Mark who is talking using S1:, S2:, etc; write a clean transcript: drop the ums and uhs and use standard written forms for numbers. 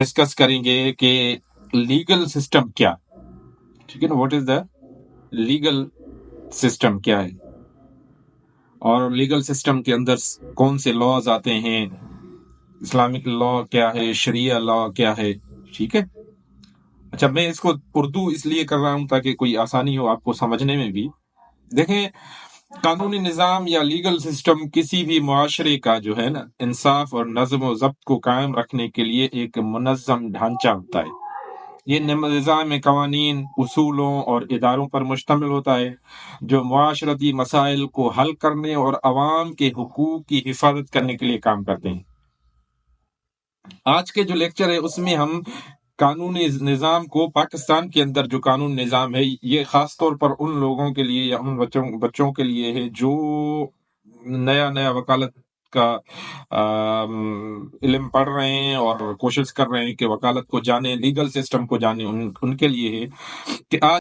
S1: Discuss کریں گے کہ لیگل سسٹم کیا، ٹھیک ہے نا، what is the legal system کیا ہے، اور لیگل سسٹم کے اندر کون سے لاز آتے ہیں، اسلامک لا کیا ہے، شریعہ لا کیا ہے، ٹھیک ہے۔ اچھا، میں اس کو اردو اس لیے کر رہا ہوں تاکہ کوئی آسانی ہو آپ کو سمجھنے میں بھی۔ دیکھیں، قانونی نظام یا لیگل سسٹم کسی بھی معاشرے کا جو ہے نا انصاف اور نظم و ضبط کو قائم رکھنے کے لیے ایک منظم ڈھانچہ ہوتا ہے۔ یہ نظام قوانین، اصولوں اور اداروں پر مشتمل ہوتا ہے جو معاشرتی مسائل کو حل کرنے اور عوام کے حقوق کی حفاظت کرنے کے لیے کام کرتے ہیں۔ آج کے جو لیکچر ہے اس میں ہم قانونی نظام کو، پاکستان کے اندر جو قانون نظام ہے، یہ خاص طور پر ان لوگوں کے لیے یا ان بچوں کے لیے ہے جو نیا وکالت کا علم پڑھ رہے ہیں اور کوشش کر رہے ہیں کہ وکالت کو جانے، لیگل سسٹم کو جانے، ان کے لیے ہے کہ آج